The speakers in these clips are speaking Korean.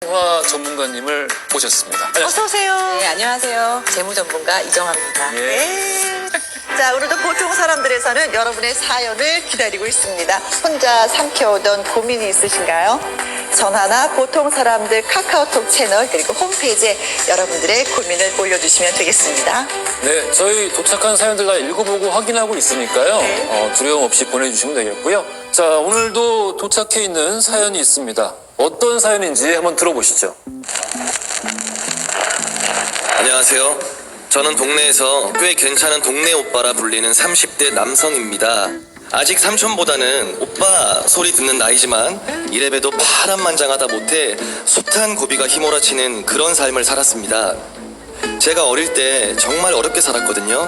화 전문가님을 모셨습니다. 어서 오세요. 네, 안녕하세요. 재무전문가 이정화입니다. 예. 네. 자, 오늘도 보통 사람들에서는 여러분의 사연을 기다리고 있습니다. 혼자 삼켜오던 고민이 있으신가요? 전화나 보통 사람들 카카오톡 채널 그리고 홈페이지에 여러분들의 고민을 올려주시면 되겠습니다. 네, 저희 도착한 사연들 다 읽어보고 확인하고 있으니까요. 네. 두려움 없이 보내주시면 되겠고요. 자, 오늘도 도착해 있는 사연이 있습니다. 어떤 사연인지 한번 들어보시죠. 안녕하세요. 저는 동네에서 꽤 괜찮은 동네 오빠라 불리는 30대 남성입니다. 아직 삼촌보다는 오빠 소리 듣는 나이지만 이래봬도 파란만장하다 못해 숱한 고비가 휘몰아치는 그런 삶을 살았습니다. 제가 어릴 때 정말 어렵게 살았거든요.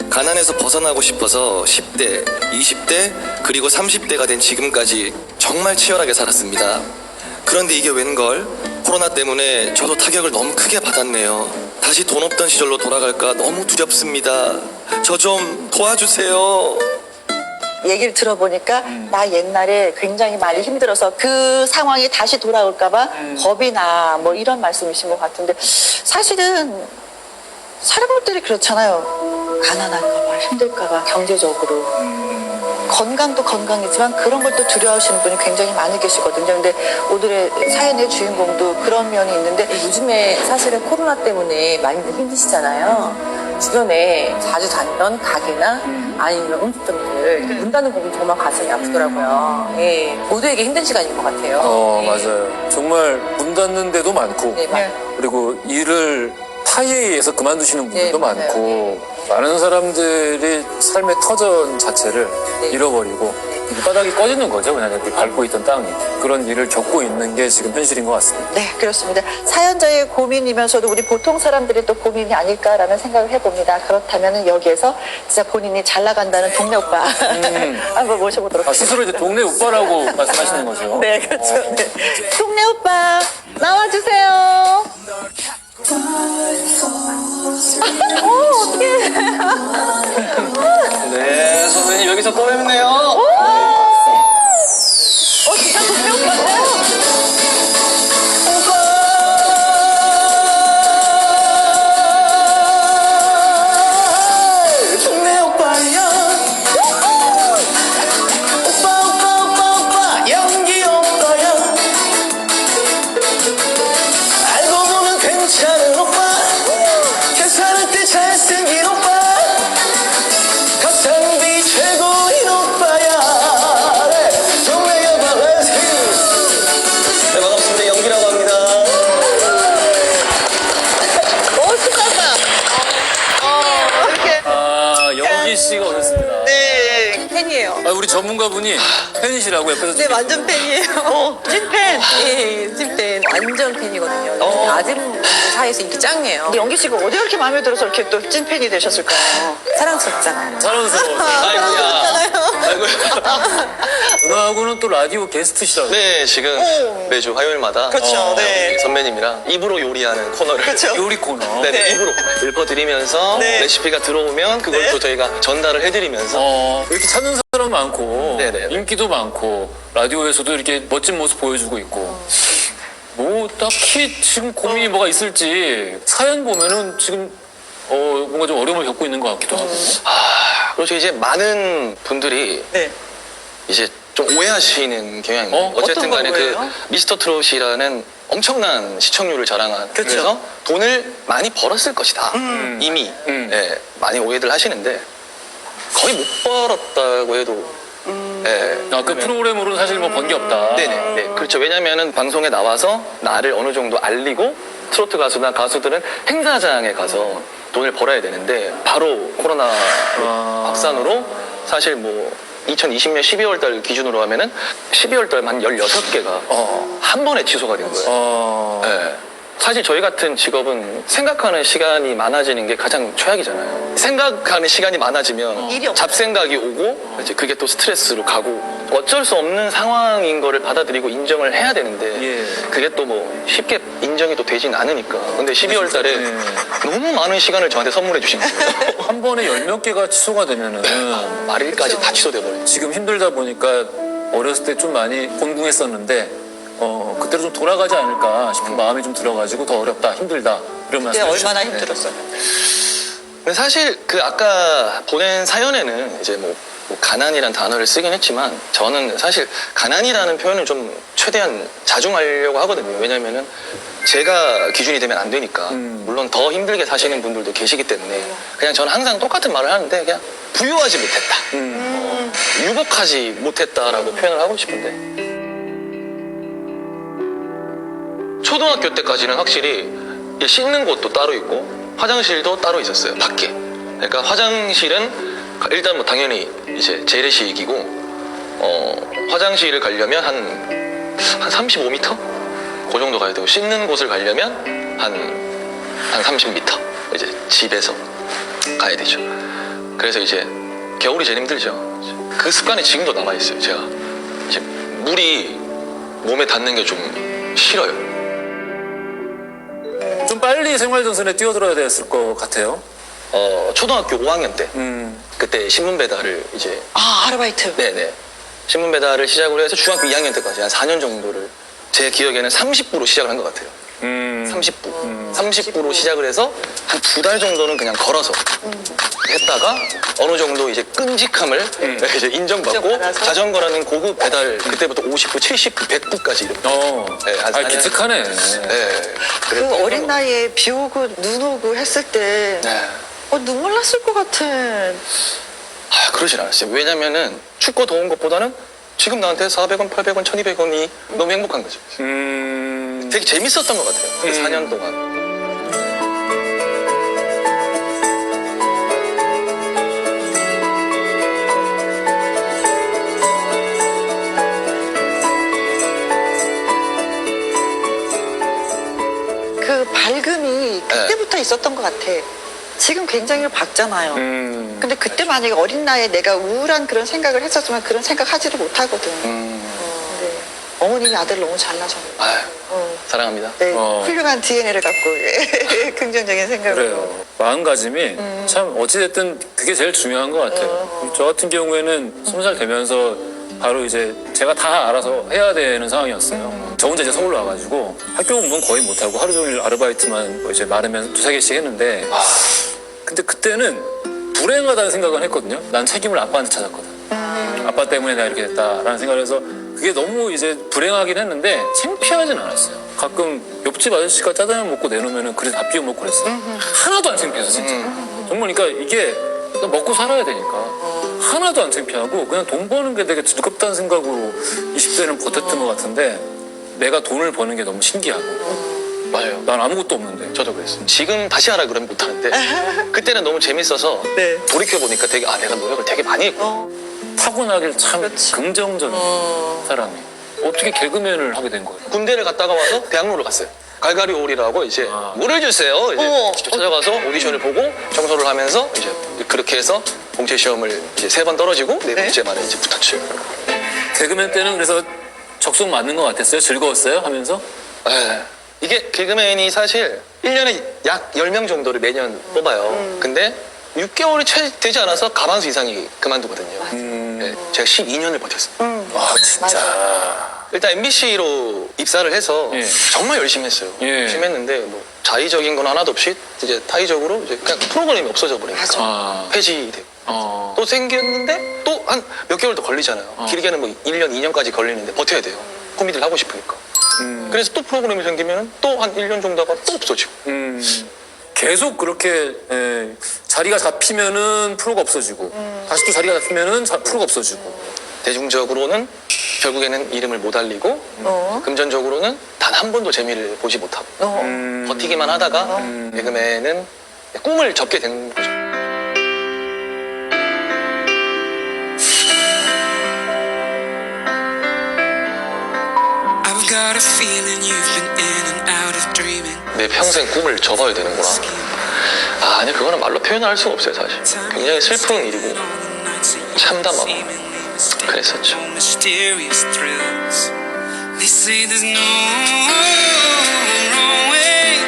가난에서 벗어나고 싶어서 10대, 20대, 그리고 30대가 된 지금까지 정말 치열하게 살았습니다. 그런데 이게 웬걸? 코로나 때문에 저도 타격을 너무 크게 받았네요. 다시 돈 없던 시절로 돌아갈까 너무 두렵습니다. 저 좀 도와주세요. 얘기를 들어보니까 나 옛날에 굉장히 많이 힘들어서 그 상황이 다시 돌아올까봐 겁이 나 뭐 이런 말씀이신 것 같은데 사실은 사람들이 그렇잖아요. 가난할까봐 힘들까봐 경제적으로 건강도 건강이지만 그런 걸 또 두려워하시는 분이 굉장히 많이 계시거든요. 근데 오늘의 사연의 주인공도 그런 면이 있는데 요즘에 사실은 코로나 때문에 많이들 힘드시잖아요. 주변에 자주 다니던 가게나 아니면 음식점들 문 닫는 거 보면 정말 가슴이 아프더라고요. 예, 모두에게 힘든 시간인 것 같아요. 예. 맞아요. 정말 문 닫는 데도 많고, 네, 맞아요. 그리고 일을 타이에 의해서 그만두시는 분들도 네, 맞아요. 많고, 많은 사람들이 삶의 터전 자체를 네. 잃어버리고 바닥이 꺼지는 거죠. 그냥 이렇게 밟고 있던 땅이. 그런 일을 겪고 있는 게 지금 현실인 것 같습니다. 네, 그렇습니다. 사연자의 고민이면서도 우리 보통 사람들의 또 고민이 아닐까라는 생각을 해봅니다. 그렇다면 여기에서 진짜 본인이 잘 나간다는 동네 오빠 한번 모셔보도록 하겠습니다. 스스로 이제 동네 오빠라고 말씀하시는 거죠. 네, 그렇죠. 네. 동네 오빠 나와주세요. 어떡해. 네, 선생님 여기서 또 뵙네요. 진짜 동네 오빠인데? 동네 오빠야. 오빠 연기 오빠야. 알고 보면 괜찮은 오빠. 괜찮을 때 잘생긴 오빠. 가성비 최고인 오빠야. 네, 동네 오빠 렛츠 기. 네, 반갑습니다. 연기라고 합니다. 신난다. 이렇게. 영기 씨가 오셨습니다. 네. 팬이에요. 우리 전문가분이 팬이시라고 옆에서 네, 완전 팬이에요. 찐팬. 예, 찐팬. 완전 팬이거든요. 아줌 사이에서 인기 짱이에요. 근데 연기 씨가 어디 이렇게 마음에 들어서 이렇게 또 찐팬이 되셨을까요? 사랑스럽잖아요. 자랑스러워. 아이고야. 아이고야. 누나하고는 또 라디오 게스트시라고. 네, 지금 매주 화요일마다 그쵸, 네. 선배님이랑 입으로 요리하는 코너를 그쵸. 요리 코너. 네, 네, 입으로 읊어드리면서 네. 레시피가 들어오면 그걸 네. 또 저희가 전달을 해드리면서 이렇게 찾는 사람 많고, 네네. 인기도 많고, 라디오에서도 이렇게 멋진 모습 보여주고 있고. 뭐, 딱히 지금 고민이 뭐가 있을지, 사연 보면은 지금, 뭔가 좀 어려움을 겪고 있는 것 같기도 하고. 그렇죠. 이제 많은 분들이 네. 이제 좀 오해하시는 경향입니다. 어쨌든 어떤 간에 그 거예요? 미스터 트롯이라는 엄청난 시청률을 자랑한 그쵸. 그래서 돈을 많이 벌었을 것이다. 이미 예, 많이 오해들 하시는데 거의 못 벌었다고 해도 예, 그 프로그램으로는 사실 뭐 번 게 없다. 네네. 네. 그렇죠. 왜냐면은 방송에 나와서 나를 어느 정도 알리고 트로트 가수나 가수들은 행사장에 가서 돈을 벌어야 되는데 바로 코로나 확산으로 사실 뭐 2020년 12월 달 기준으로 하면은 12월 달만 16개가 한 번에 취소가 된 거예요. 네. 사실 저희 같은 직업은 생각하는 시간이 많아지는 게 가장 최악이잖아요. 생각하는 시간이 많아지면 일이 없어요. 잡생각이 오고 이제 그게 또 스트레스로 가고 어쩔 수 없는 상황인 거를 받아들이고 인정을 해야 되는데 예. 그게 또 뭐 쉽게 인정이 또 되진 않으니까. 근데 12월 달에 너무 많은 시간을 저한테 선물해 주신 거예요. 한 번에 10몇 개가 취소가 되면은 말일까지 다 취소돼 버려요. 지금 힘들다 보니까 어렸을 때 좀 많이 곤궁했었는데 그때로 좀 돌아가지 않을까 싶은 마음이 좀 들어가지고 더 어렵다, 힘들다 이런 그때 말씀 얼마나 해주셨는데. 힘들었어요. 근데 사실 그 아까 보낸 사연에는 이제 뭐 가난이란 단어를 쓰긴 했지만 저는 사실 가난이라는 표현을 좀 최대한 자중하려고 하거든요. 왜냐면은 제가 기준이 되면 안 되니까. 물론 더 힘들게 사시는 분들도 계시기 때문에 그냥 저는 항상 똑같은 말을 하는데 그냥 부유하지 못했다. 유복하지 못했다라고 표현을 하고 싶은데 초등학교 때까지는 확실히 이 씻는 곳도 따로 있고 화장실도 따로 있었어요. 밖에. 그러니까 화장실은 일단 뭐 당연히 이제 재래식이고 화장실을 가려면 한 35m? 그 정도 가야 되고 씻는 곳을 가려면 한 30m 이제 집에서 가야 되죠. 그래서 이제 겨울이 제일 힘들죠. 그 습관이 지금도 남아있어요. 제가 이제 물이 몸에 닿는 게 좀 싫어요. 좀 빨리 생활전선에 뛰어들어야 됐을 것 같아요. 초등학교 5학년 때 그때 신문 배달을 이제 아르바이트. 네네 신문 배달을 시작으로 해서 중학교 2학년 때까지 한 4년 정도를 제 기억에는 30부로 시작을 한 것 같아요. 30부 30부로 시작을 해서 한 2달 정도는 그냥 걸어서 했다가 어느 정도 이제 끈직함을 이제 인정받고 인정받아서? 자전거라는 고급 배달 그때부터 50부, 70부, 100부까지 이렇게 네, 한 4년. 기특하네. 네, 그 그랬던 어린 거. 나이에 비 오고 눈 오고 했을 때 네. 눈물 났을 것 같아. 그러진 않았어요. 왜냐면은 춥고 더운 것보다는 지금 나한테 400원, 800원, 1200원이 너무 행복한 거죠. 되게 재밌었던 것 같아요. 그 4년 동안. 그 밝음이 그때부터 있었던 것 같아. 지금 굉장히 밝잖아요. 근데 그때 만약에 어린 나이에 내가 우울한 그런 생각을 했었으면 그런 생각 하지를 못하거든. 네. 어머님이 아들을 너무 잘나셨네. 아유, 사랑합니다. 네, 어. 훌륭한 DNA를 갖고 긍정적인 생각으로. 그래요. 마음가짐이 참 어찌됐든 그게 제일 중요한 것 같아요. 저 같은 경우에는 20살 되면서 바로 이제 제가 다 알아서 해야 되는 상황이었어요. 저 혼자 이제 서울로 와가지고 학교 공부는 거의 못하고 하루 종일 아르바이트만 뭐 이제 많으면 2-3개씩 했는데 근데 그때는 불행하다는 생각을 했거든요. 난 책임을 아빠한테 찾았거든. 아빠 때문에 내가 이렇게 됐다라는 생각을 해서 그게 너무 이제 불행하긴 했는데 창피하진 않았어요. 가끔 옆집 아저씨가 짜장면 먹고 내놓으면 그래서 밥 비워 먹고 그랬어요. 하나도 안 창피해서 진짜. 정말 그러니까 이게 먹고 살아야 되니까 하나도 안 창피하고 그냥 돈 버는 게 되게 즐겁다는 생각으로 20대는 버텼던 것 같은데 내가 돈을 버는 게 너무 신기하고 맞아요. 난 아무것도 없는데 저도 그랬어요. 지금 다시 하라 그러면 못하는데 그때는 너무 재밌어서 네. 돌이켜보니까 되게 내가 노력을 되게 많이 했고 타고나길 참 그렇지. 긍정적인 사람이 어떻게 개그맨을 하게 된 거예요? 군대를 갔다가 와서 대학로를 갔어요. 갈갈이 홀이라고 이제 물을 주세요. 이제 어머. 직접 찾아가서 오디션을 보고 청소를 하면서 이제 그렇게 해서 공채 시험을 이제 3번 떨어지고 네 번째 만에 이제 붙었죠. 개그맨 때는 그래서 적성 맞는 것 같았어요? 즐거웠어요? 하면서? 이게 개그맨이 사실 1년에 약 10명 정도를 매년 뽑아요. 근데 6개월이 채 되지 않아서 가반수 이상이 그만두거든요. 네, 제가 12년을 버텼어요. 아 진짜 일단 MBC로 입사를 해서 예. 정말 열심히 했어요. 예. 열심히 했는데 뭐 자의적인 건 하나도 없이 이제 타의적으로 이제 그냥 프로그램이 없어져 버리니까 아. 폐지되고 어. 또 생겼는데 또 한 몇 개월 더 걸리잖아요. 길게는 뭐 1년, 2년까지 걸리는데 버텨야 돼요. 코미디를 하고 싶으니까. 그래서 또 프로그램이 생기면 또 한 1년 정도 하다가 또 없어지고. 계속 그렇게 자리가 잡히면은 프로가 없어지고 다시 또 자리가 잡히면은 프로가 없어지고 대중적으로는 결국에는 이름을 못 알리고 금전적으로는 단 한 번도 재미를 보지 못하고 버티기만 하다가 개그맨은 꿈을 접게 되는 거죠. I've got a feeling you've been in and out of dreaming. 내 평생 꿈을 접어야 되는구나. 아니 그거는 말로 표현할 수가 없어요 사실. 굉장히 슬픈 일이고 참담하고 그랬었죠. Mysterious thrills. They say there's no wrong way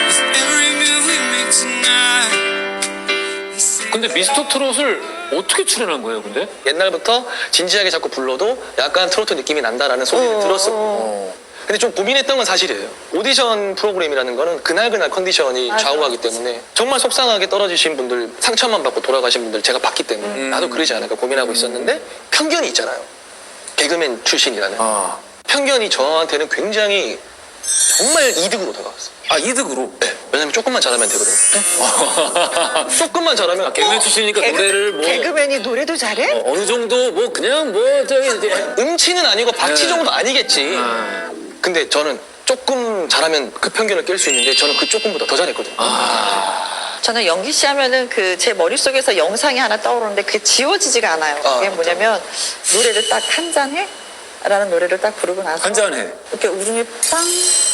with every move we make tonight. They say 근데 미스터 트롯을 어떻게 출연한 거예요, 근데? 옛날부터 진지하게 자꾸 불러도 약간 트로트 느낌이 난다라는 소리를 들었었고 근데 좀 고민했던 건 사실이에요. 오디션 프로그램이라는 거는 그날 컨디션이 좌우하기 때문에 정말 속상하게 떨어지신 분들, 상처만 받고 돌아가신 분들 제가 봤기 때문에 나도 그러지 않을까 고민하고 있었는데 편견이 있잖아요. 개그맨 출신이라는. 편견이 저한테는 굉장히 정말 이득으로 다가왔어요. 아, 이득으로? 네. 왜냐면 조금만 잘하면 되거든요. 조금만 잘하면 개그맨 출신이니까 노래를 뭐 개그맨이 노래도 잘해? 어느 정도 뭐 그냥 뭐 저기 이제 음치는 아니고 박치 정도 아니겠지. 근데 저는 조금 잘하면 그 편견을 깰 수 있는데 저는 그 조금보다 더 잘했거든요. 저는 연기 씨 하면은 그 제 머릿속에서 영상이 하나 떠오르는데 그게 지워지지가 않아요. 그게 뭐냐면 노래를 딱 한 잔 해? 라는 노래를 딱 부르고 나서 한 잔 해. 이렇게 울음이 빵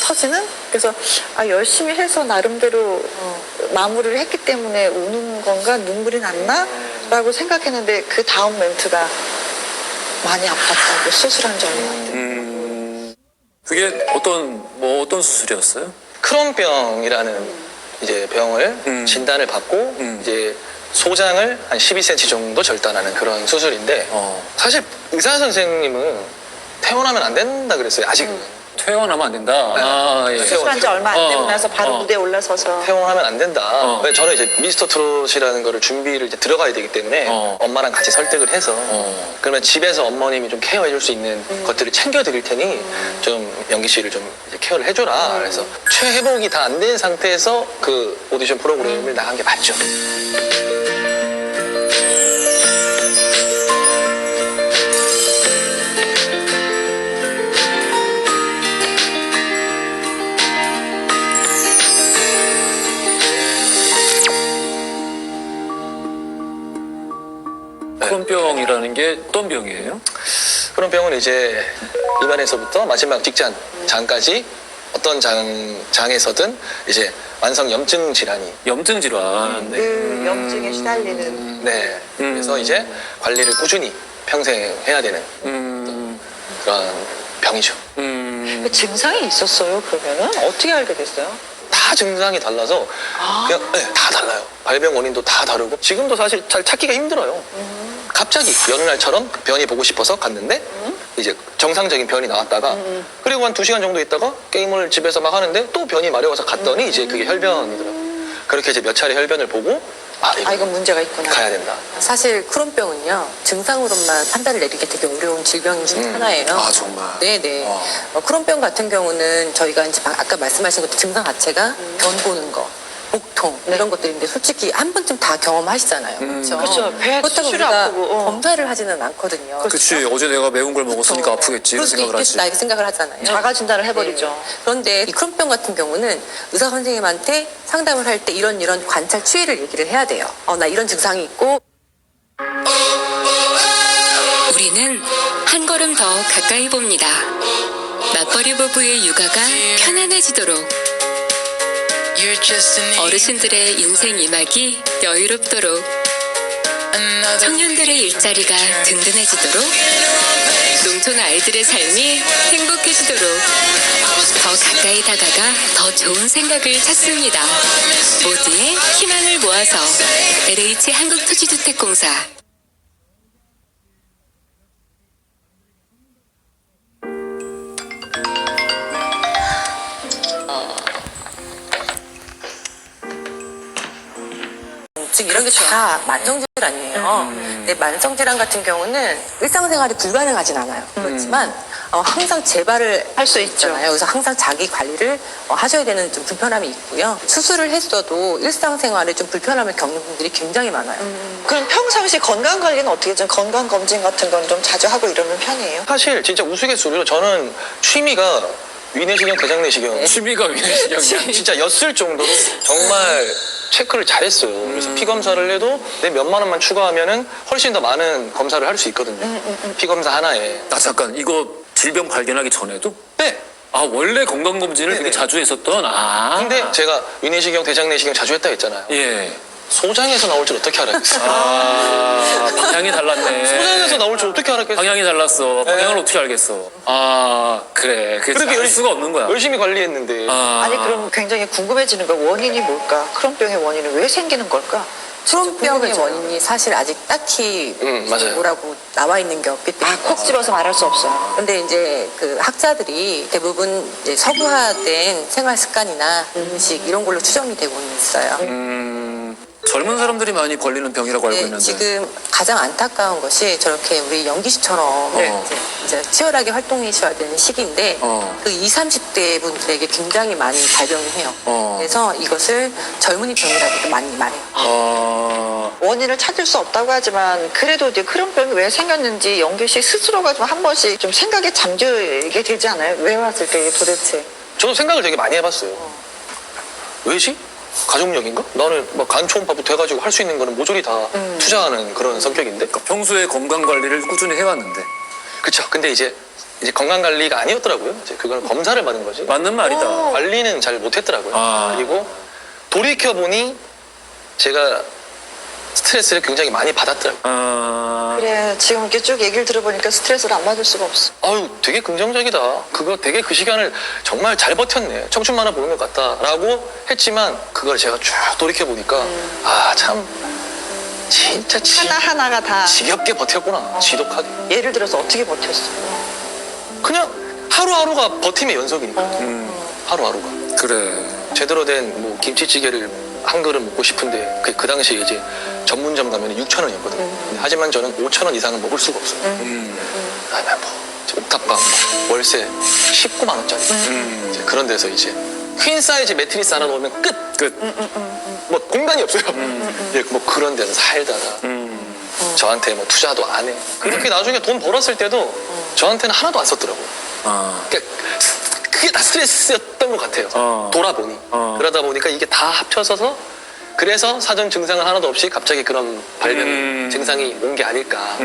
터지는? 그래서 아 열심히 해서 나름대로 마무리를 했기 때문에 우는 건가 눈물이 났나? 라고 생각했는데 그 다음 멘트가 많이 아팠다고 수술한 줄 알았는데 그게 어떤 수술이었어요? 크론병이라는 이제 병을 진단을 받고 이제 소장을 한 12cm 정도 절단하는 그런 수술인데 사실 의사 선생님은 태어나면 안 된다 그랬어요. 아직은. 퇴원하면 안 된다. 아, 예. 수술한 지 얼마 안 되고 나서 바로 무대에 올라서서 퇴원하면 안 된다. 왜 저는 이제 미스터 트롯이라는 거를 준비를 이제 들어가야 되기 때문에 엄마랑 같이 설득을 해서 그러면 집에서 어머님이 좀 케어해 줄 수 있는 것들을 챙겨 드릴 테니 좀 연기 씨를 좀 이제 케어를 해줘라. 그래서 최회복이 다 안 된 상태에서 그 오디션 프로그램을 나간 게 맞죠. 크론병이라는 게 어떤 병이에요? 그런 병은 이제 입안에서부터 마지막 직전 장까지 어떤 장에서든 이제 만성 염증 질환이 염증 질환. 네. 그 염증에 시달리는 네. 그래서 이제 관리를 꾸준히 평생 해야 되는 그런 병이죠. 그 증상이 있었어요. 그러면은 어떻게 알게 됐어요? 다 증상이 달라서 그냥 네, 다 달라요. 발병 원인도 다 다르고 지금도 사실 잘 찾기가 힘들어요. 갑자기 여느 날처럼 변이 보고 싶어서 갔는데 이제 정상적인 변이 나왔다가 그리고 한 2시간 정도 있다가 게임을 집에서 막 하는데 또 변이 마려워서 갔더니 이제 그게 혈변이더라고요. 그렇게 이제 몇 차례 혈변을 보고 아 이건 문제가 있구나. 가야 된다. 사실 크론병은요 증상으로만 판단을 내리기 되게 어려운 질병 중 하나예요. 아, 정말? 네네. 크론병 같은 경우는 저희가 이제 아까 말씀하신 것도 증상 자체가 변 보는 거, 복통 이런 것들인데 솔직히 한 번쯤 다 경험하시잖아요. 그렇죠. 그렇죠. 배 그렇다고 수시로 우리가 아프고, 검사를 하지는 않거든요. 그치. 어제 내가 매운 걸 먹었으니까 아프겠지. 그럴 이런 수도 생각을 하지. 있겠다 이렇게 생각을 하잖아요. 자가 진단을 해버리죠. 네. 그런데 이 크론병 같은 경우는 의사 선생님한테 상담을 할 때 이런 관찰 추이를 얘기를 해야 돼요. 나 이런 증상이 있고 우리는 한 걸음 더 가까이 봅니다. 맞벌이 부부의 육아가 편안해지도록 You're just an 어르신들의 인생 이막이 여유롭도록 another 청년들의 일자리가 든든해지도록 농촌 아이들의 삶이 행복해지도록 더 가까이 다가가 더 좋은 생각을 찾습니다. 모두의 희망을 모아서 LH 한국토지주택공사 즉 이런 게 다 만성질환이에요. 근데 만성질환 같은 경우는 일상생활이 불가능하진 않아요. 그렇지만 항상 재발을 할 수 있잖아요. 그래서 항상 자기 관리를 하셔야 되는 좀 불편함이 있고요. 수술을 했어도 일상생활에 좀 불편함을 겪는 분들이 굉장히 많아요. 그럼 평상시 건강 관리는 어떻게 좀 건강 검진 같은 건 좀 자주 하고 이러는 편이에요? 사실 진짜 우스갯소리로 저는 취미가 위내시경, 대장내시경 취미가 위내시경이야. 진짜 였을 정도로 정말 체크를 잘했어요. 그래서 피 검사를 해도 내 몇만 원만 추가하면은 훨씬 더 많은 검사를 할 수 있거든요. 피 검사 하나에. 아, 잠깐. 이거 질병 발견하기 전에도? 네. 아, 원래 건강검진을 네네. 되게 자주 했었던? 아. 근데 제가 위내시경, 대장내시경 자주 했다 했잖아요. 예. 소장에서 나올 줄 어떻게 알았겠어? 아, 방향이 달랐네. 소장에서 나올 줄 어떻게 알았겠어? 방향이 달랐어. 방향을 어떻게 알겠어? 아, 그래. 그게 알 수가 없는 거야. 열심히 관리했는데. 아, 아니 그럼 굉장히 궁금해지는 거 원인이 뭘까? 크론병의 원인은 왜 생기는 걸까? 크론병의 궁금해져요. 원인이 사실 아직 딱히 맞아요. 뭐라고 나와 있는 게 없기 때문에. 콕 집어서 말할 수 없어요. 근데 이제 그 학자들이 대부분 이제 서구화된 생활 습관이나 음식 이런 걸로 추정이 되고 있어요. 젊은 사람들이 많이 걸리는 병이라고 알고 네, 있는데. 지금 가장 안타까운 것이 저렇게 우리 연기 씨처럼 이제 치열하게 활동하셔야 되는 시기인데 그 20, 30대 분들에게 굉장히 많이 발병을 해요. 그래서 이것을 젊은이 병이라고도 많이 말해요. 원인을 찾을 수 없다고 하지만 그래도 이제 크론병이 왜 생겼는지 영규 씨 스스로가 좀 한 번씩 좀 생각에 잠들게 되지 않아요? 왜 왔을까 이게 도대체? 저도 생각을 되게 많이 해봤어요. 왜지? 가족력인가? 나는 막 간 초음파부터 해가지고 할 수 있는 거는 모조리 다 투자하는 그런 성격인데. 평소에 건강 관리를 꾸준히 해왔는데. 그쵸. 근데 이제 건강 관리가 아니었더라고요. 이제 그건 검사를 받은 거지. 맞는 말이다. 관리는 잘 못했더라고요. 아. 그리고 돌이켜 보니 제가 스트레스를 굉장히 많이 받았더라고요. 아, 그래 지금 이렇게 쭉 얘기를 들어보니까 스트레스를 안 받을 수가 없어. 아유, 되게 긍정적이다. 그거 되게 그 시간을 정말 잘 버텼네. 청춘 만화 보는 것 같다라고 했지만 그걸 제가 쭉 돌이켜 보니까 아, 참 진짜 하나하나가 다 지겹게 버텼구나. 지독하게. 예를 들어서 어떻게 버텼어? 그냥 하루하루가 버팀의 연속이니까. 하루하루가. 그래. 제대로 된 뭐 김치찌개를 한 그릇 먹고 싶은데 그 당시에 이제 전문점 가면 6,000원이었거든요. 하지만 저는 5,000원 이상은 먹을 수가 없어요. 그다음에 뭐 옥탑방 뭐 월세 19만 원짜리 이제 그런 데서 이제 퀸 사이즈 매트리스 하나 놓으면 끝. 뭐 공간이 없어요. 예, 뭐 그런 데서 살다가 저한테 뭐 투자도 안 해. 그렇게 나중에 돈 벌었을 때도 저한테는 하나도 안 썼더라고요. 아, 그러니까 그게 다 스트레스였던 것 같아요. 돌아보니. 그러다 보니까 이게 다 합쳐져서 그래서 사전 증상은 하나도 없이 갑자기 그런 발병 증상이 온 게 아닐까.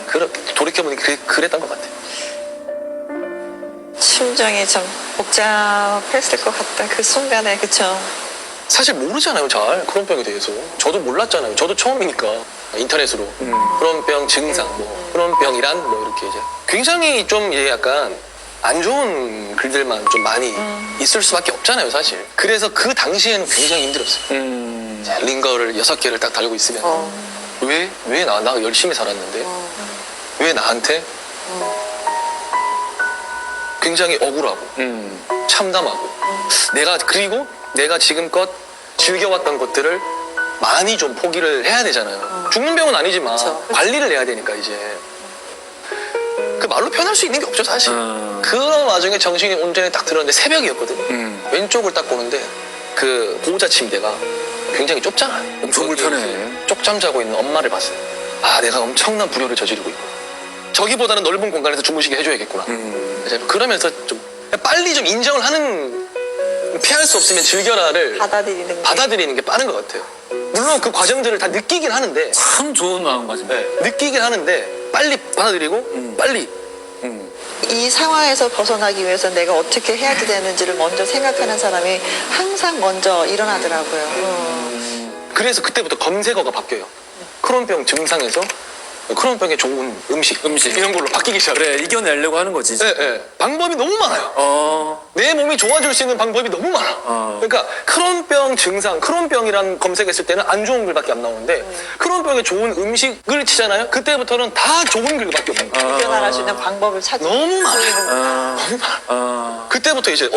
그렇게 돌이켜보니 그랬던 것 같아요. 심정이 좀 복잡했을 것 같다 그 순간에 그쵸? 사실 모르잖아요, 잘. 크론병에 대해서. 저도 몰랐잖아요. 저도 처음이니까. 인터넷으로. 크론병 증상, 뭐, 크론병이란 뭐 이렇게 이제. 굉장히 좀 이제 약간 안 좋은 글들만 좀 많이 있을 수밖에 없잖아요, 사실. 그래서 그 당시에는 굉장히 힘들었어요. 이제 링거를 6개를 딱 달고 있으면. 왜 나 열심히 살았는데? 왜 나한테? 굉장히 억울하고, 참담하고. 그리고 내가 지금껏 즐겨왔던 것들을 많이 좀 포기를 해야 되잖아요. 죽는 병은 아니지만 관리를 해야 되니까 이제. 그 말로 표현할 수 있는 게 없죠, 사실. 그런 와중에 정신이 온전히 딱 들었는데 새벽이었거든요. 왼쪽을 딱 보는데 그 보호자 침대가 굉장히 좁잖아요. 엄청 불편해. 쪽잠 자고 있는 엄마를 봤어요. 아, 내가 엄청난 불효를 저지르고 있구나. 저기보다는 넓은 공간에서 주무시게 해줘야겠구나. 이제 그러면서 좀 빨리 좀 인정을 하는, 피할 수 없으면 즐겨라를 받아들이는 게 빠른 것 같아요. 물론 그 과정들을 다 느끼긴 하는데, 참 좋은 마음가짐. 네, 느끼긴 하는데 빨리 받아들이고 빨리. 이 상황에서 벗어나기 위해서 내가 어떻게 해야 되는지를 먼저 생각하는 사람이 항상 먼저 일어나더라고요. 그래서 그때부터 검색어가 바뀌어요. 크론병 증상에서 크론병에 좋은 음식 이런 걸로 바뀌기 시작해요. 그래, 이겨내려고 하는 거지. 네, 네. 방법이 너무 많아요. 내 몸이 좋아질 수 있는 방법이 너무 많아. 그러니까 크론병 증상, 크론병이란 검색했을 때는 안 좋은 글밖에 안 나오는데 크론병에 좋은 음식을 치잖아요. 그때부터는 다 좋은 글밖에 없는 거예요. 이겨나갈 수 있는 방법을 찾는 너무 많아요. 너무 많아. 그때부터 이제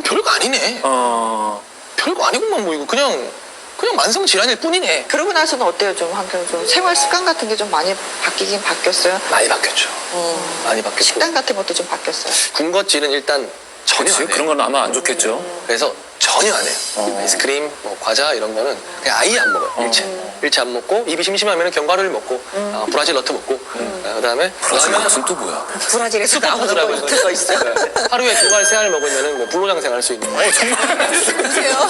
별거 아니네. 별거 아니구만 뭐 이거 그냥 만성 질환일 뿐이네. 그러고 나서는 어때요? 좀 한편 좀 생활 습관 같은 게 좀 많이 바뀌긴 바뀌었어요? 많이 바뀌었죠. 많이 바뀌었고. 식단 같은 것도 좀 바뀌었어요? 군것질은 일단 전혀 안 해요. 그런 건 아마 안 좋겠죠. 그래서 전혀 안 해요. 아이스크림, 뭐 과자 이런 거는 그냥 아예 안 먹어요. 일체 안 먹고 입이 심심하면 견과류를 먹고 브라질 너트 먹고 그다음에 브라질 너트는 또 뭐야? 브라질에서 나오는 거 같은 거 있어요? 하루에 2알 3알 먹으면 뭐 불로장생 할 수 있는. 보세요.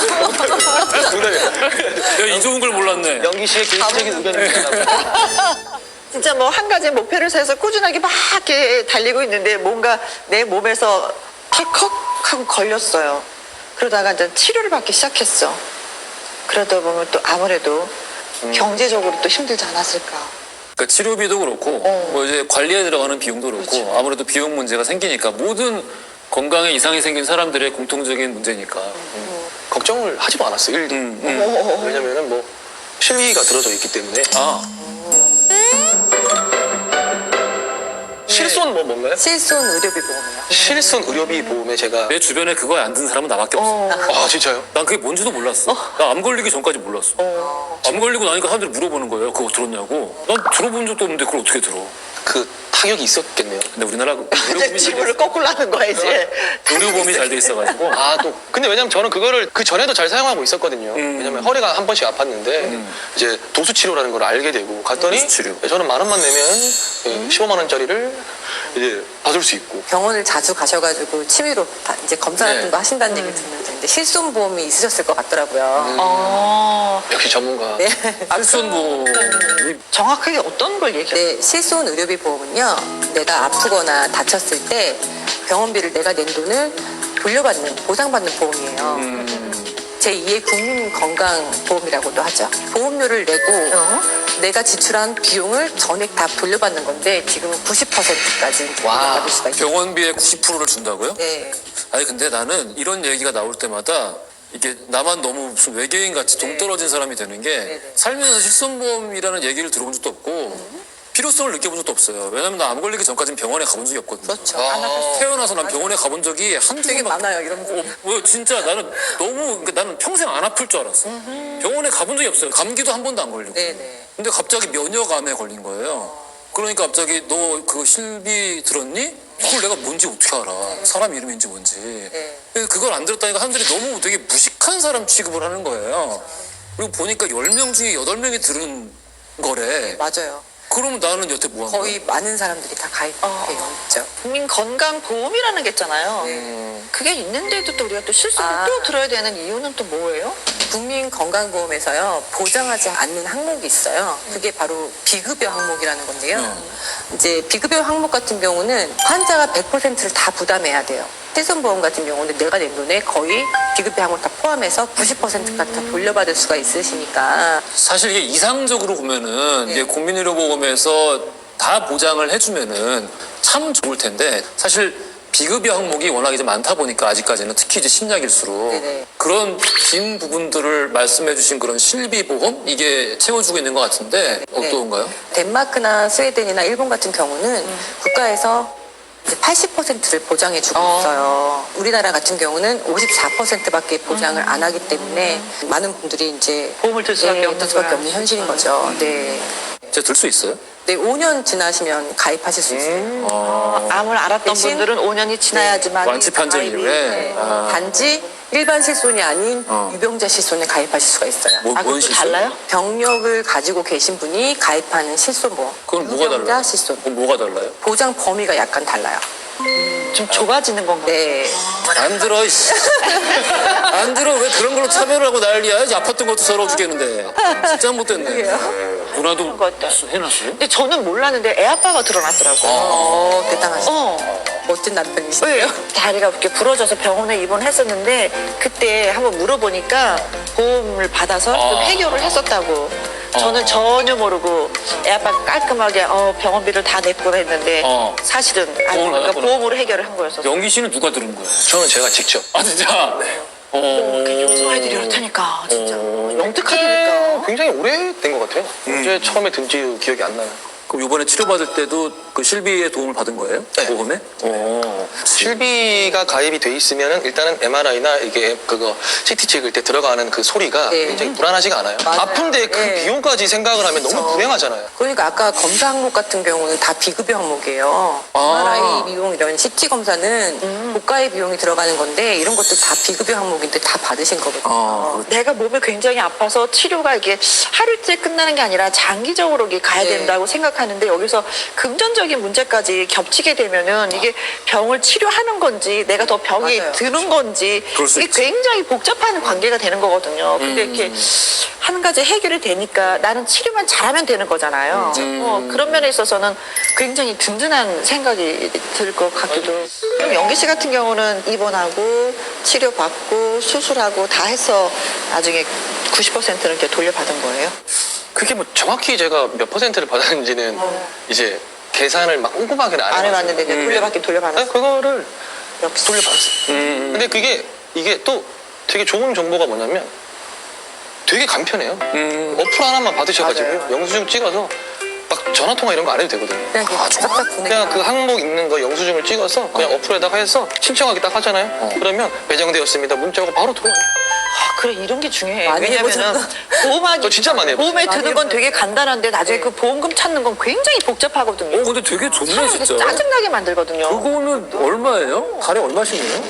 내가 이 좋은 걸 몰랐네. 연기 씨의 개인적인 의견을 진짜 뭐 한 가지 목표를 세서 꾸준하게 막 이렇게 달리고 있는데 뭔가 내 몸에서 덜컥 하고 걸렸어요. 그러다가 이제 치료를 받기 시작했어. 그러다 보면 또 아무래도 경제적으로 또 힘들지 않았을까. 그러니까 치료비도 그렇고 뭐 이제 관리에 들어가는 비용도 그렇고 아무래도 비용 문제가 생기니까 모든 건강에 이상이 생긴 사람들의 공통적인 문제니까. 걱정을 하지도 않았어요. 1도. 왜냐면은 뭐 실비가 들어져 있기 때문에. 아, 실손 뭐 뭔가요? 실손 의료비 보험이요. 실손 의료비 보험에 제가 내 주변에 그거에 안 든 사람은 나밖에 없어. 아 진짜요? 난 그게 뭔지도 몰랐어. 나 암 걸리기 전까지 몰랐어. 암 걸리고 나니까 사람들이 물어보는 거예요. 그거 들었냐고. 난 들어본 적도 없는데 그걸 어떻게 들어. 그 타격이 있었겠네요. 근데 우리나라 이제 의료보험이 지구를 거꾸로 하는 거야 이제. 의료보험이 잘 돼 있어가지고. 아 또 근데 왜냐면 저는 그거를 그 전에도 잘 사용하고 있었거든요. 왜냐면 허리가 한 번씩 아팠는데 이제 도수 치료라는 걸 알게 되고 갔더니 도수 치료. 저는 10,000원만 내면 15만 원짜리를 이제 받을 수 있고. 병원을 자주 가셔가지고 치료로 이제 검사 같은 네. 거 하신다는 얘기를 듣는데 이제 실손보험이 있으셨을 것 같더라고요. 어, 역시 전문가. 네. 실손보험이 정확하게 어떤 걸 얘기해? 네, 실손 의료비 보험은요, 내가 아프거나 다쳤을 때 병원비를 내가 낸 돈을 돌려받는, 보상받는 보험이에요. 제2의 국민건강보험이라고도 하죠. 보험료를 내고 내가 지출한 비용을 전액 다 돌려받는 건데 지금은 90%까지 돌려받을 수가 있어요. 병원비의 90%를 준다고요? 네. 아니 근데 나는 이런 얘기가 나올 때마다 이게 나만 너무 무슨 외계인 같이 동떨어진 사람이 되는 게 살면서 실손보험이라는 얘기를 들어본 적도 없고 필요성을 느껴본 적도 없어요. 왜냐면 나 암 걸리기 전까지는 병원에 가본 적이 없거든요. 그렇죠. 태어나서 난 병원에 가본 적이 한두 되게 번밖에 많아요, 이러면서. 왜 진짜 나는 너무 그러니까 나는 평생 안 아플 줄 알았어. 병원에 가본 적이 없어요. 감기도 한 번도 안 걸리고. 네네. 근데 갑자기 면역암에 걸린 거예요. 그러니까 갑자기 너 그 실비 들었니? 그걸 내가 뭔지 어떻게 알아? 사람 이름인지 뭔지. 근데 그걸 안 들었다니까 사람들이 너무 되게 무식한 사람 취급을 하는 거예요. 그리고 보니까 10명 중에 8명이 들은 거래. 맞아요. 그러면 나는 여태 뭐 한 거야? 거의 많은 사람들이 다 가입해요. 있죠. 국민건강보험이라는 게 있잖아요. 네. 그게 있는데도 또 우리가 또 실손을 아. 또 들어야 되는 이유는 또 뭐예요? 국민건강보험에서요 보장하지 않는 항목이 있어요. 그게 바로 비급여 항목이라는 건데요. 이제 비급여 항목 같은 경우는 환자가 100%를 다 부담해야 돼요. 실손보험 같은 경우는 내가 낸 돈에 거의 비급여 항목 다 포함해서 90%가 다 돌려받을 수가 있으시니까 사실 이게 이상적으로 보면은 이게 국민의료보험에서 다 보장을 해주면은 참 좋을 텐데 사실 비급여 항목이 워낙 이제 많다 보니까 아직까지는 특히 이제 신약일수록 네네. 그런 빈 부분들을 말씀해주신 그런 실비보험 이게 채워주고 있는 것 같은데 어떤가요? 덴마크나 스웨덴이나 일본 같은 경우는 국가에서 80%를 보장해주고 있어요. 우리나라 같은 경우는 54%밖에 보장을 안 하기 때문에 많은 분들이 이제 보험을 들 수밖에 없는 들 수밖에 거야. 없는 현실인 거죠. 네. 제가 들 수 있어요? 네, 5년 지나시면 가입하실 수 있어요. 암을 알았던 대신- 분들은 5년이 지나야지만 완치 판정 가입이- 이후에 네. 단지 일반 실손이 아닌 유병자 실손에 가입하실 수가 있어요. 뭐, 아, 뭔 그것도 실손? 달라요? 병력을 가지고 계신 분이 가입하는 실손보험. 그건 뭐가 유병자 달라요? 실손. 그건 뭐가 달라요? 보장 범위가 약간 달라요. 좀 좁아지는 건가요? 네. 안 들어, 이씨. 안 들어. 왜 그런 걸로 차별을 하고 난리야? 이제 아팠던 것도 서러워 죽겠는데. 진짜 못됐네. 누나도 해놨어요? 근데 저는 몰랐는데 애 아빠가 드러났더라고요. 대단하시죠. 멋진 남편이시네요. 다리가 이렇게 부러져서 병원에 입원했었는데 그때 한번 물어보니까 보험을 받아서 좀 해결을 했었다고. 저는 전혀 모르고 애 아빠가 깔끔하게 병원비를 다 냈구나 했는데 사실은 보험을 받았구나. 보험으로 해결을 한 거였어. 영기 씨는 누가 들은 거예요? 저는 제가 직접. 아, 진짜? 요즘 아이들이 이렇다니까 진짜 영특하다니까. 굉장히 오래된 것 같아요. 언제 처음에 든지 기억이 안 나요. 그럼 이번에 치료받을 때도 그 실비의 도움을 받은 거예요? 네. 보험에? 실비가 가입이 돼 있으면은 일단은 MRI나 이게 그거 CT 찍을 때 들어가는 그 소리가 네. 굉장히 불안하지가 않아요. 맞아요. 아픈데 그 네. 비용까지 생각을 하면 너무 불행하잖아요. 그러니까 아까 검사 항목 같은 경우는 다 비급여 항목이에요. MRI 비용 이런 CT 검사는 고가의 비용이 들어가는 건데 이런 것도 다 비급여 항목인데 다 받으신 거거든요. 내가 몸이 굉장히 아파서 치료가 이게 하루 이틀 끝나는 게 아니라 장기적으로 이게 가야 네. 된다고 생각하는 생각하는데 여기서 금전적인 문제까지 겹치게 되면은 이게 병을 치료하는 건지 내가 더 병이 맞아요. 드는 건지 그럴 수 이게 있지. 굉장히 복잡한 관계가 되는 거거든요. 근데 이렇게 한 가지 해결이 되니까 나는 치료만 잘하면 되는 거잖아요. 그런 면에 있어서는 굉장히 든든한 생각이 들 것 같기도. 그럼 영기 씨 같은 경우는 입원하고 치료받고 수술하고 다 해서 나중에 90%는 이렇게 돌려받은 거예요? 그게 뭐 정확히 제가 몇 퍼센트를 받았는지는 이제 계산을 막 꼼꼼하게는 안 안 해봤어요. 해봤는데 이제 돌려받긴 네, 돌려받았어. 그거를 역시. 돌려받았어요. 근데 이게 또 되게 좋은 정보가 뭐냐면 되게 간편해요. 어플 하나만 받으셔가지고 맞아요. 영수증 찍어서 막 전화통화 이런 거 안 해도 되거든요. 그냥 이렇게 싹싹 보내. 그냥 그 항목 있는 거 영수증을 찍어서 그냥 어플에다가 해서 신청하기 딱 하잖아요. 그러면 배정되었습니다. 문자가 바로 들어와요. 그래 이런 게 중요해. 많이 왜냐면은 해보셨나? 보험하기 저 진짜 많이 해봤어요. 보험에 많이 드는 건 해봤어요. 되게 간단한데 나중에 네. 그 보험금 찾는 건 굉장히 복잡하거든요. 근데 되게 좋네 사람을 진짜. 짜증나게 만들거든요. 그거는 얼마예요? 달에 얼마씩이에요?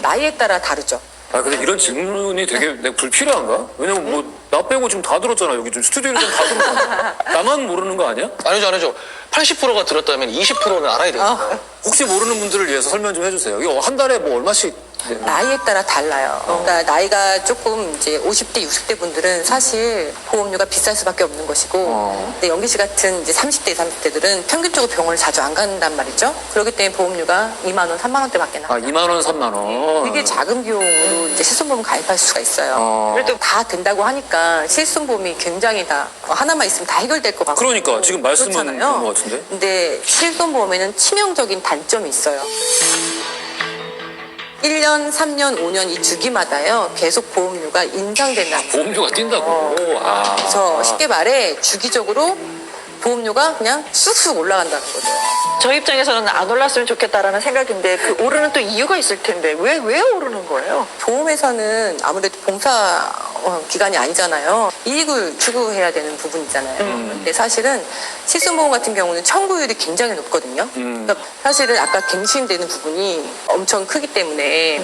나이에 따라 다르죠. 아 근데 이런 질문이 되게 내가 불필요한가? 왜냐면 뭐 나 빼고 지금 다 들었잖아. 여기 좀 스튜디오에 좀 다 들었잖아. 나만 모르는 거 아니야? 아니죠. 80%가 들었다면 20%는 알아야 돼요. 혹시 모르는 분들을 위해서 설명 좀 해주세요. 이거 한 달에 뭐 얼마씩? 나이에 따라 달라요. 그러니까 나이가 조금 이제 50대, 60대 분들은 사실 보험료가 비쌀 수밖에 없는 것이고, 근데 영기 씨 같은 이제 30대, 30대들은 평균적으로 병원을 자주 안 간단 말이죠. 그렇기 때문에 보험료가 2만 원, 3만 원대밖에 나. 아 2만 원, 3만 원. 되게 작은 비용으로 이제 실손보험 가입할 수가 있어요. 그래도 다 된다고 하니까 실손보험이 굉장히 다 하나만 있으면 다 해결될 것 같고. 그러니까 지금 말씀은 그렇잖아요. 그런 것 같은데. 근데 실손보험에는 치명적인 단점이 있어요. 1년, 3년, 5년 이 주기마다요 계속 보험료가 인상된다는 거예요. 보험료가 뛴다고. 아. 그래서 쉽게 말해 주기적으로 보험료가 그냥 쑥쑥 올라간다는 거죠. 저 입장에서는 안 올랐으면 좋겠다라는 생각인데 그 오르는 또 이유가 있을 텐데 왜 오르는 거예요? 보험회사는 아무래도 봉사 기관이 아니잖아요. 이익을 추구해야 되는 부분이잖아요. 근데 사실은 실손보험 같은 경우는 청구율이 굉장히 높거든요. 그러니까 사실은 아까 갱신되는 부분이 엄청 크기 때문에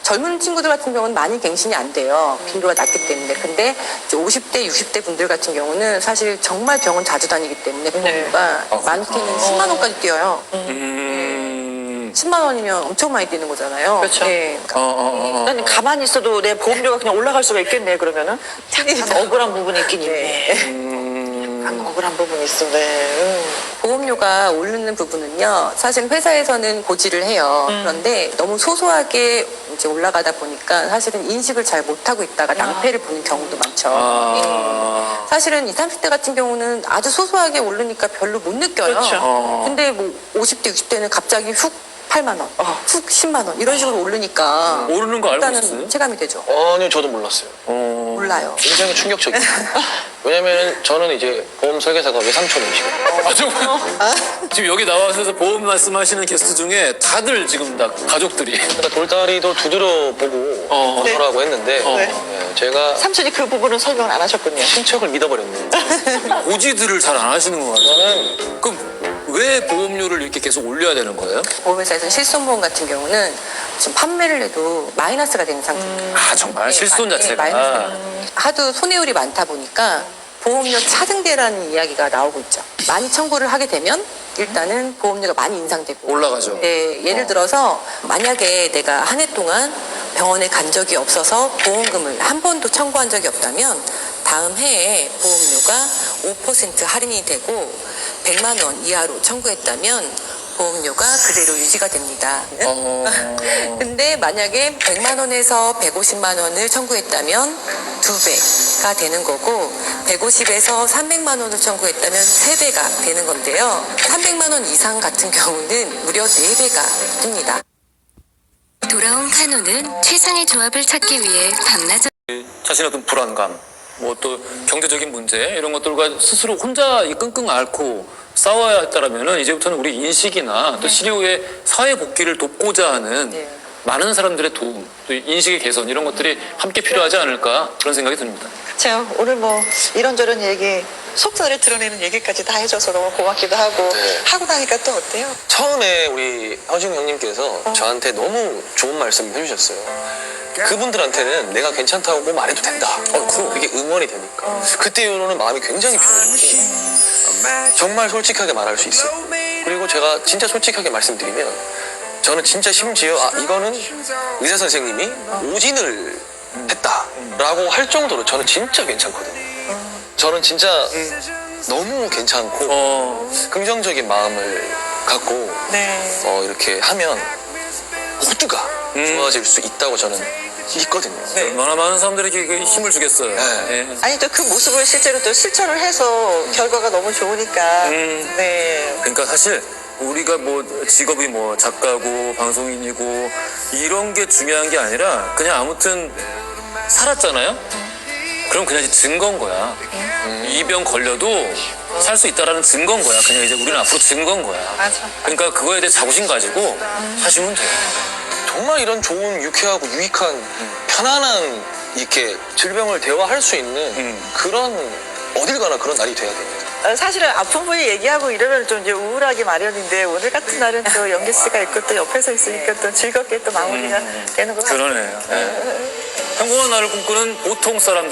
젊은 친구들 같은 경우는 많이 갱신이 안 돼요. 빈도가 낮기 때문에. 근데 이제 50대, 60대 분들 같은 경우는 사실 정말 병원 자주 다니기 때문에 보험료가 많게는 10만 원까지 뛰어요. 10만 원이면 엄청 많이 뛰는 거잖아요. 그렇죠. 네. 나는 가만히 있어도 내 보험료가 그냥 올라갈 수가 있겠네 그러면은 참 억울한 부분이 있긴 있네. 참 억울한 부분이 있어. 네. 보험료가 오르는 부분은요, 사실 회사에서는 고지를 해요. 그런데 너무 소소하게 이제 올라가다 보니까 사실은 인식을 잘 못하고 있다가 낭패를 보는 경우도 많죠. 아. 사실은 20, 30대 같은 경우는 아주 소소하게 오르니까 별로 못 느껴요. 그렇죠. 근데 뭐 50대, 60대는 갑자기 훅 8만 원, 훅 10만 원 이런 식으로 오르니까 오르는 거 알고 일단은 있어요? 체감이 되죠. 아니요, 저도 몰랐어요. 몰라요. 굉장히 충격적이에요. 왜냐면 저는 이제 보험 설계사가 외삼촌이시거든요. 아, 정말? 지금 여기 나와서 보험 말씀하시는 게스트 중에 다들 지금 다 가족들이. 그러니까 돌다리도 두드려 보고 어쩌라고 했는데 네. 제가 삼촌이 그 부분은 설명을 안 하셨군요. 친척을 믿어버렸네요. 고지들을 잘 안 하시는 것 같아요. 저는 그럼 왜 보험료를 이렇게 계속 올려야 되는 거예요? 보험회사에서 실손보험 같은 경우는 지금 판매를 해도 마이너스가 되는 상태입니다. 아 정말 실손 자체가. 마이너스가. 하도 손해율이 많다 보니까 보험료 차등제라는 이야기가 나오고 있죠. 많이 청구를 하게 되면 일단은 보험료가 많이 인상되고 올라가죠. 네, 예를 들어서 만약에 내가 한 해 동안 병원에 간 적이 없어서 보험금을 한 번도 청구한 적이 없다면 다음 해에 보험료가 5% 할인이 되고 100만 원 이하로 청구했다면 보험료가 그대로 유지가 됩니다. 근데 만약에 100만 원에서 150만 원을 청구했다면 2배가 되는 거고 150에서 300만 원을 청구했다면 3배가 되는 건데요. 300만 원 이상 같은 경우는 무려 4배가 뜹니다. 돌아온 카노는 최상의 조합을 찾기 위해 밤낮 자신의 어떤 불안감, 뭐 또 경제적인 문제 이런 것들과 스스로 혼자 이 끙끙 앓고 싸워야 했다라면은 이제부터는 우리 인식이나 또 치료의 사회 복귀를 돕고자 하는 많은 사람들의 도움, 또 인식의 개선 이런 것들이 함께 필요하지 않을까 그런 생각이 듭니다. 자 오늘 뭐 이런저런 얘기 속살을 드러내는 얘기까지 다 해줘서 너무 고맙기도 하고 하고 나니까 또 어때요? 처음에 우리 허중 형님께서 저한테 너무 좋은 말씀 해주셨어요. 그분들한테는 내가 괜찮다고 말해도 된다. 그게 응원이 되니까. 그때 이후로는 마음이 굉장히 편해졌고 정말 솔직하게 말할 수 있어요. 그리고 제가 진짜 솔직하게 말씀드리면 저는 진짜 심지어 이거는 의사 선생님이 오진을 했다라고 할 정도로 저는 진짜 괜찮거든요. 저는 진짜 너무 괜찮고 긍정적인 마음을 갖고 네. 이렇게 하면 모두가 좋아질 수 있다고 저는 믿거든요. 얼마나 많은 사람들에게 그 힘을 주겠어요. 네. 예. 아니 또 그 모습을 실제로 또 실천을 해서 결과가 너무 좋으니까. 네. 그러니까 사실 우리가 뭐 직업이 뭐 작가고 방송인이고 이런 게 중요한 게 아니라 그냥 아무튼 살았잖아요. 그럼 그냥 이제 증거인 거야. 이 병 걸려도 살 수 있다라는 증거인 거야. 그냥 이제 우리는 앞으로 증거인 거야. 맞아. 그러니까 그거에 대해 자부심 가지고 하시면 돼요. 정말 이런 좋은 유쾌하고 유익한 편안한 이렇게 질병을 대화할 수 있는 그런 어딜 가나 그런 날이 돼야 됩니다. 사실은 아픈 부위 얘기하고 이러면 좀 이제 우울하기 마련인데 오늘 같은 날은 또 영기 씨가 있고 또 옆에서 있으니까 또 즐겁게 또 마무리가 되는 것 같아요. 그러네요. 평범한 나를 꿈꾸는 보통 사람들.